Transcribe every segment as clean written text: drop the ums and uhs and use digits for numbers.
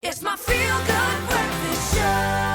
It's my feel-good breakfast show.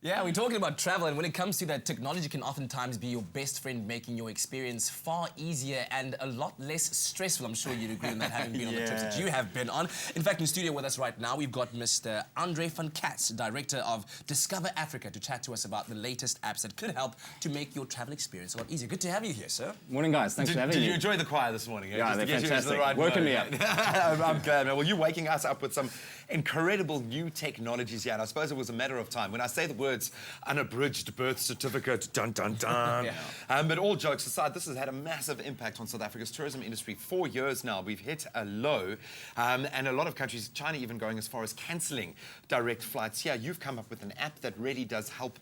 Yeah, we're talking about travel, and when it comes to that, technology can oftentimes be your best friend, making your experience far easier and a lot less stressful. I'm sure you'd agree on that, having been on the trips that you have been on. In fact, in studio with us right now, we've got Mr. Andre van Kets, Director of Discover Africa, to chat to us about the latest apps that could help to make your travel experience a lot easier. Good to have you here, sir. Morning, guys. Thanks for having me. Did you enjoy the choir this morning? Yeah, they're fantastic. Right Woken me up. I'm glad, man. Well, you're waking us up with some incredible new technologies here, and I suppose it was a matter of time. When I say the words unabridged birth certificate, dun, dun, dun. But all jokes aside, this has had a massive impact on South Africa's tourism industry. 4 years now, we've hit a low, and a lot of countries, China even going as far as cancelling direct flights. Yeah, you've come up with an app that really does help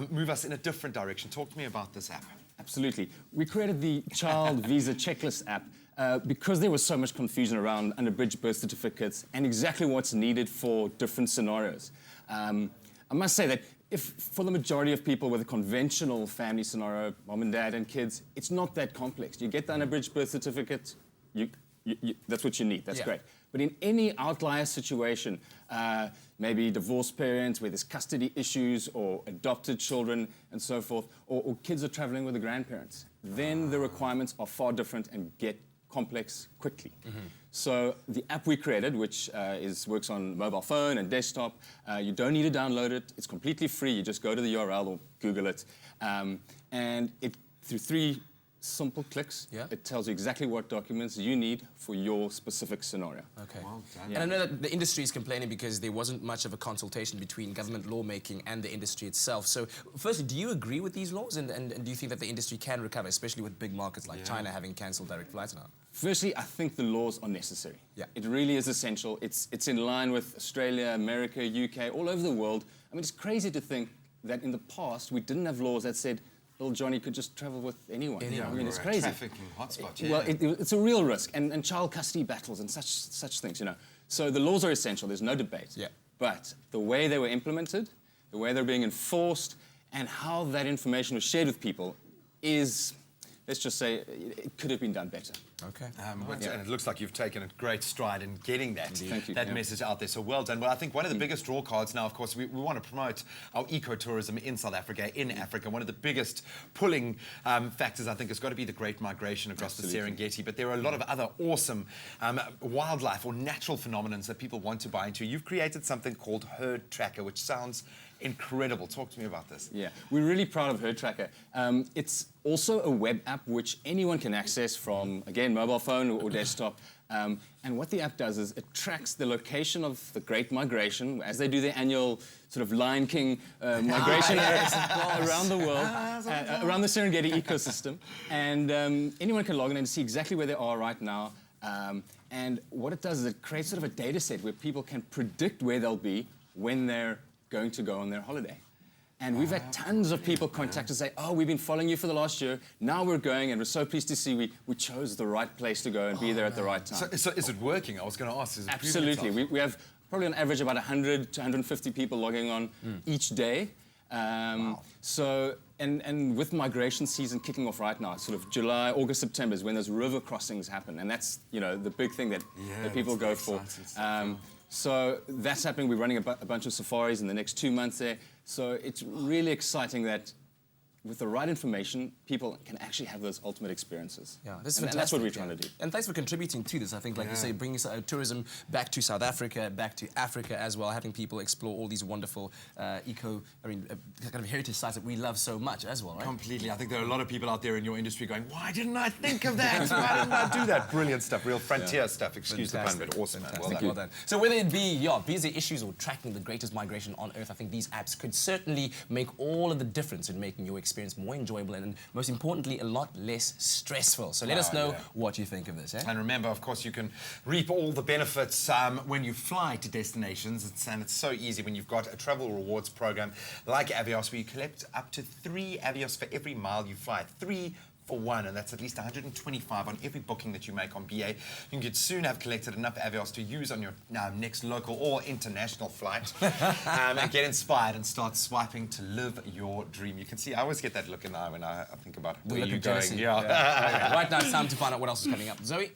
move us in a different direction. Talk to me about this app. Absolutely. We created the Child Visa Checklist app because there was so much confusion around unabridged birth certificates and exactly what's needed for different scenarios. I must say that if for the majority of people with a conventional family scenario, mom and dad and kids, it's not that complex. You get the unabridged birth certificate, that's what you need, that's great. But in any outlier situation, maybe divorced parents where there's custody issues or adopted children and so forth, or kids are traveling with the grandparents, then the requirements are far different and get complex quickly. So the app we created, which works on mobile phone and desktop, you don't need to download it. It's completely free. You just go to the URL or Google it. And through 3 simple clicks, it tells you exactly what documents you need for your specific scenario. Okay. Well done. And I know that the industry is complaining because there wasn't much of a consultation between government lawmaking and the industry itself. So, firstly, do you agree with these laws? And do you think that the industry can recover, especially with big markets like China having cancelled direct flights now? Firstly, I think the laws are necessary. Yeah. It really is essential. It's in line with Australia, America, UK, all over the world. I mean, it's crazy to think that in the past we didn't have laws that said little Johnny could just travel with anyone. I mean, it's crazy. Trafficking hotspot, Well, it's a real risk, and child custody battles and such things, you know. So the laws are essential, there's no debate. But the way they were implemented, the way they're being enforced, and how that information was shared with people is, let's just say, it could have been done better. Okay. And it looks like you've taken a great stride in getting that message out there, so well done. Well, I think one of the biggest draw cards now, of course, we want to promote our eco-tourism in South Africa, in Africa. One of the biggest pulling factors, I think, has got to be the Great Migration across the Serengeti, but there are a lot of other awesome wildlife or natural phenomena that people want to buy into. You've created something called Herd Tracker, which sounds incredible. Talk to me about this. Yeah, we're really proud of Herd Tracker. It's also a web app which anyone can access from, again, mobile phone or desktop. And what the app does is it tracks the location of the Great Migration as they do their annual sort of Lion King migration around the world, around the Serengeti ecosystem. And anyone can log in and see exactly where they are right now. And what it does is it creates sort of a data set where people can predict where they'll be when they're going to go on their holiday. And we've had tons of people contact us and say, oh, we've been following you for the last year, now we're going, and we're so pleased to see we chose the right place to go and be there at the right time. So is it working? I was going to ask. Is it Absolutely. We have probably on average about 100 to 150 people logging on each day. So, and with migration season kicking off right now, sort of July, August, September is when those river crossings happen, and that's, you know, the big thing that people go for. So that's happening. We're running a bunch of safaris in the next 2 months there. So it's really exciting that with the right information, people can actually have those ultimate experiences. Yeah, this is fantastic. And that's what we're trying to do. And thanks for contributing to this. I think, like you say, bringing tourism back to South Africa, back to Africa as well, having people explore all these wonderful kind of heritage sites that we love so much as well, right? Completely. I think there are a lot of people out there in your industry going, why didn't I think of that? Why didn't I do that? Brilliant stuff, real frontier stuff. Excuse the pun, but awesome. Well done. So whether it be visa issues or tracking the greatest migration on Earth, I think these apps could certainly make all of the difference in making your experience more enjoyable and, most importantly, a lot less stressful. So let us know what you think of this. And remember, of course, you can reap all the benefits when you fly to destinations. It's so easy when you've got a travel rewards program like Avios, where you collect up to 3 Avios for every mile you fly. 3 for one, and that's at least 125 on every booking that you make on BA. You could soon have collected enough Avios to use on your next local or international flight and get inspired and start swiping to live your dream. You can see, I always get that look in the eye when I think about where you're going. Yeah. Right now, it's time to find out what else is coming up. Zoe?